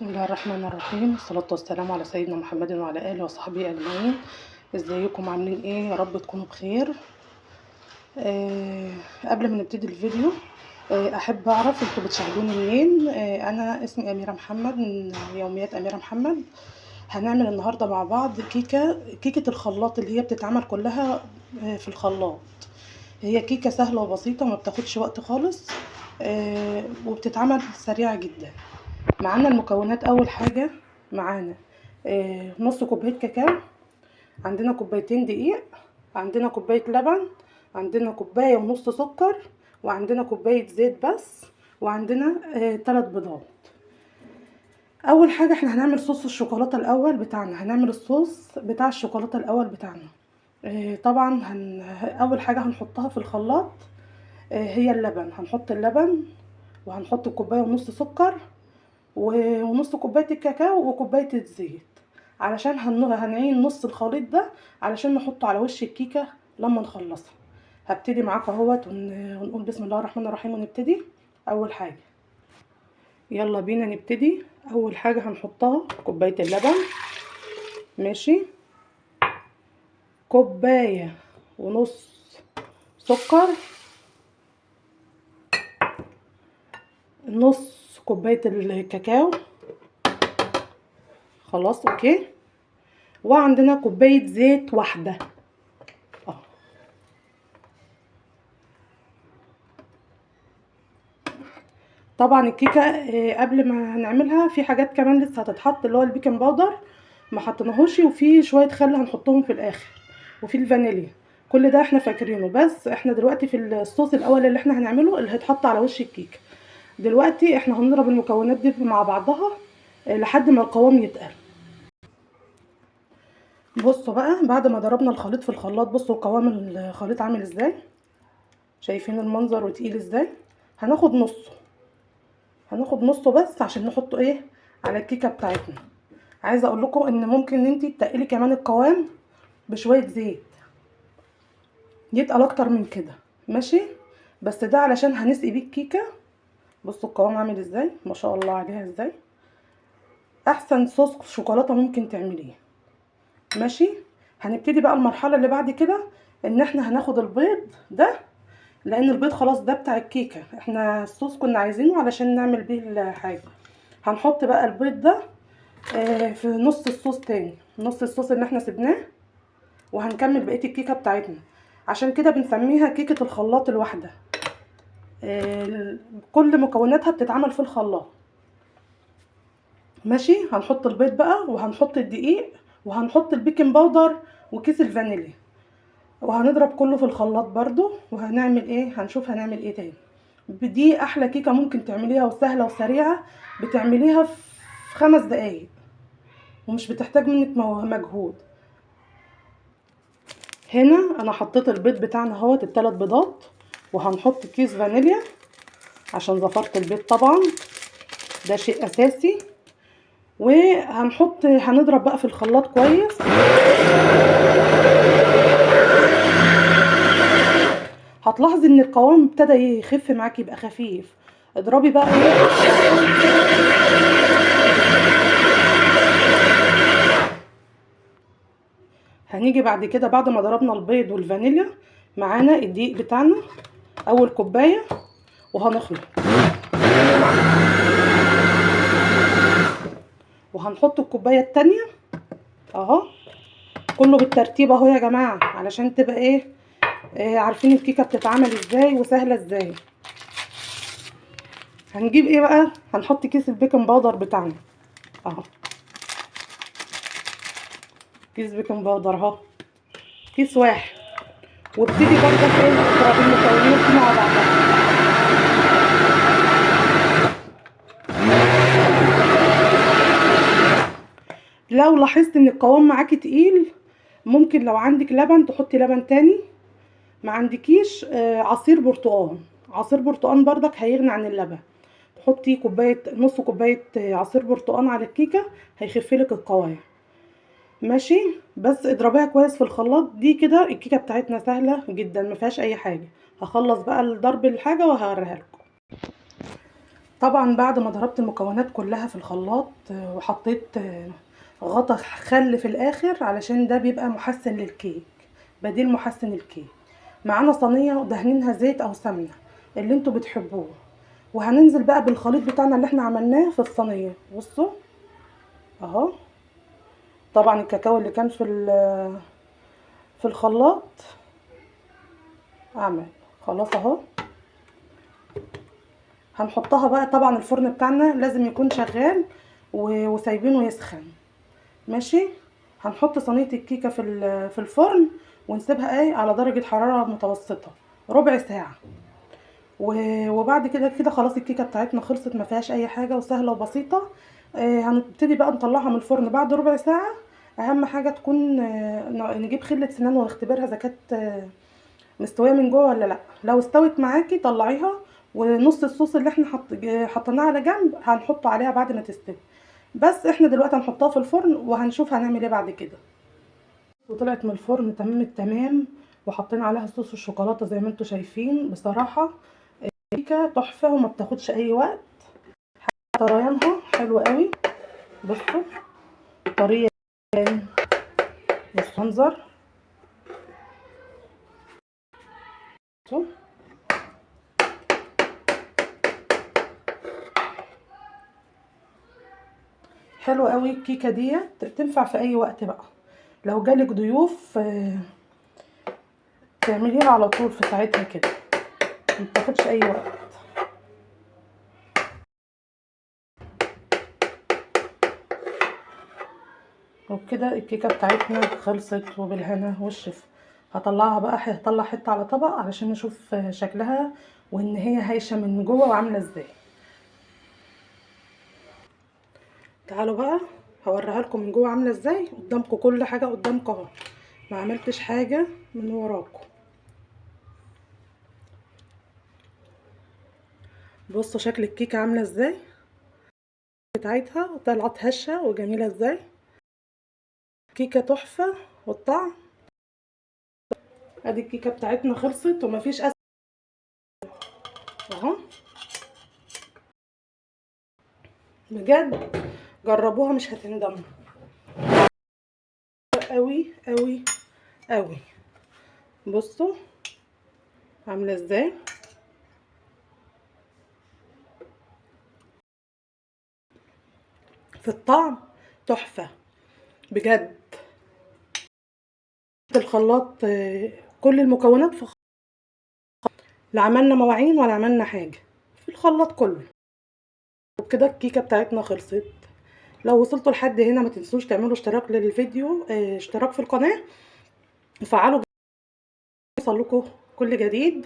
بسم الله الرحمن الرحيم، والصلاة والسلام على سيدنا محمد وعلى آله وصحبه أجمعين. ازيكم عاملين ايه؟ يا رب تكونوا بخير. قبل ما نبتدي الفيديو احب اعرف انتوا بتشاهدوني منين. انا اسمي أميرة محمد من يوميات أميرة محمد. هنعمل النهارده مع بعض كيكة الخلاط اللي هي بتتعمل كلها في الخلاط. هي كيكة سهلة وبسيطة وما بتاخدش وقت خالص، وبتتعمل سريعة جدا. معانا المكونات. اول حاجه معانا نص كوبايه كاكاو، عندنا كوبايتين دقيق، عندنا كوبايه لبن، عندنا كوبايه ونص سكر، وعندنا كوبايه زيت بس، وعندنا 3 بيضات. اول حاجه احنا هنعمل صوص الشوكولاته الاول بتاعنا. هنعمل الصوص بتاع الشوكولاته الاول بتاعنا. طبعا اول حاجه هنحطها في الخلاط هي اللبن. هنحط اللبن وهنحط كوبايه ونص سكر ونص كوبايه الكاكاو وكوبايه الزيت، علشان هنعين نص الخليط ده علشان نحطه على وش الكيكه لما نخلصها. هبتدي معاكم اهوت ونقول بسم الله الرحمن الرحيم ونبتدي. اول حاجه يلا بينا نبتدي. اول حاجه هنحطها كوبايه اللبن، ماشي، كوبايه ونص سكر، نص كوبايه الكاكاو، خلاص اوكي، وعندنا كوبايه زيت واحده. طبعا الكيكه قبل ما هنعملها في حاجات كمان لسه هتتحط، اللي هو البيكنج باودر ما حطيناهوش، وفي شويه خل هنحطهم في الاخر، وفي الفانيليا. كل ده احنا فاكرينه، بس احنا دلوقتي في الصوص الاول اللي احنا هنعمله اللي هيتحط على وش الكيكه. دلوقتي احنا هنضرب المكونات دي مع بعضها لحد ما القوام يتقل. بصوا بقى، بعد ما ضربنا الخليط في الخلاط، بصوا قوام الخليط عامل ازاي، شايفين المنظر وتقيل ازاي. هناخد نصه بس عشان نحطه ايه على الكيكه بتاعتنا. عايزه اقول لكم ان ممكن انتي تقلي كمان القوام بشويه زيت، يتقل اكتر من كده، ماشي، بس ده علشان هنسقي بيه الكيكه. بصوا القوام عامل ازاي، ما شاء الله عليها ازاي. احسن صوص شوكولاته ممكن تعمليه، ماشي. هنبتدي بقى المرحله اللي بعد كده، ان احنا هناخد البيض ده، لان البيض خلاص ده بتاع الكيكه، احنا الصوص كنا عايزينه علشان نعمل بيه الحاجه. هنحط بقى البيض ده في نص الصوص تاني، نص الصوص اللي احنا سبناه، وهنكمل بقيه الكيكه بتاعتنا. عشان كده بنسميها كيكه الخلاط الواحده. كل مكوناتها بتتعمل في الخلاط، ماشي. هنحط البيض بقى، وهنحط الدقيق، وهنحط البيكنج باودر وكيس الفانيليا، وهنضرب كله في الخلاط برضو. وهنعمل ايه، هنشوف هنعمل ايه تاني. دي احلى كيكه ممكن تعمليها، وسهله وسريعه، بتعمليها في 5 دقايق ومش بتحتاج منك مجهود. هنا انا حطيت البيض بتاعنا اهوت ال3 بيضات، وهنحط كيس فانيليا عشان زفرة البيض طبعا ده شيء اساسي. هنضرب بقى في الخلاط كويس. هتلاحظي ان القوام ابتدى يخف معاكي، يبقى خفيف. اضربي بقى ايه، هنيجي بعد كده بعد ما ضربنا البيض والفانيليا، معانا الدقيق بتاعنا اول كوبايه، وهنخلط، وهنحط الكوبايه التانية اهو، كله بالترتيب اهو يا جماعه، علشان تبقى ايه عارفين الكيكه بتتعمل ازاي وسهله ازاي. هنجيب ايه بقى، هنحط كيس البيكنج باودر بتاعنا اهو، كيس بيكنج باودر اهو، كيس واحد. وابتدي برضه اضرب المكونات دي مع بعضها. لو لاحظت ان القوام معاكي تقيل، ممكن لو عندك لبن تحطي لبن تاني، ما عندكيش عصير برتقان. عصير برتقان برضك هيغني عن اللبن. تحطي نص كوبايه عصير برتقان على الكيكه، هيخفلك القوام، ماشي. بس اضربيها كويس في الخلاط. دي كده الكيكه بتاعتنا سهله جدا، ما فيهاش اي حاجه. هخلص بقى ضرب الحاجه وهوريها لكم. طبعا بعد ما ضربت المكونات كلها في الخلاط وحطيت غطا خل في الاخر علشان ده بيبقى محسن للكيك، بديل محسن الكيك. معانا صينيه دهنينها زيت او سمنه اللي انتوا بتحبوه، وهننزل بقى بالخليط بتاعنا اللي احنا عملناه في الصينيه. بصوا اهو، طبعا الكاكاو اللي كان في الخلاط عمل خلاص اهو. هنحطها بقى، طبعا الفرن بتاعنا لازم يكون شغال وسايبينه يسخن. ماشي، هنحط صينيه الكيكه في الفرن ونسيبها على درجه حراره متوسطه ربع ساعه. وبعد كده خلاص الكيكه بتاعتنا خلصت، ما فيهاش اي حاجه وسهله وبسيطه. هنبتدي بقى نطلعها من الفرن بعد ربع ساعه. اهم حاجه تكون نجيب خله سنان ونختبرها اذا كانت مستويه من جوه ولا لا. لو استوت معاكي طلعيها، ونص الصوص اللي احنا حطيناه على جنب هنحطه عليها بعد ما تستوي. بس احنا دلوقتي هنحطها في الفرن وهنشوف هنعمل ايه بعد كده. وطلعت من الفرن تمام التمام، وحطينا عليها صوص الشوكولاته زي ما انتم شايفين. بصراحه كيكه تحفه وما بتاخدش اي وقت، طريانها حلو قوي. بصوا طريه، بصوا منظر. بصوا حلو قوي الكيكه ديت، تنفع في اي وقت بقى. لو جالك ضيوف تعمليها على طول في ساعتها كده، ما بتاخدش اي وقت. وبكده الكيكه بتاعتنا خلصت وبالهنا والشفا. هطلعها بقى، هطلع حته على طبق علشان نشوف شكلها وان هي هايشه من جوه وعامله ازاي. تعالوا بقى هوريها لكم من جوه عامله ازاي. قدامكم كل حاجه، قدامكم اهو، ما عملتش حاجه من وراكم. بصوا شكل الكيكه عامله ازاي بتاعتها، طلعت هشه وجميله ازاي. كيكه تحفه والطعم. ادي الكيكه بتاعتنا خلصت ومفيش اهو. بجد جربوها مش هتندموا، قوي قوي قوي. بصوا عامله ازاي، في الطعم تحفه بجد. الخلاط كل المكونات في لا عملنا مواعين ولا عملنا حاجه، في الخلاط كله. وبكده الكيكه بتاعتنا خلصت. لو وصلتوا لحد هنا ما تنسوش تعملوا اشتراك للفيديو، اشتراك في القناه، وفعلوا يوصلكوا كل جديد.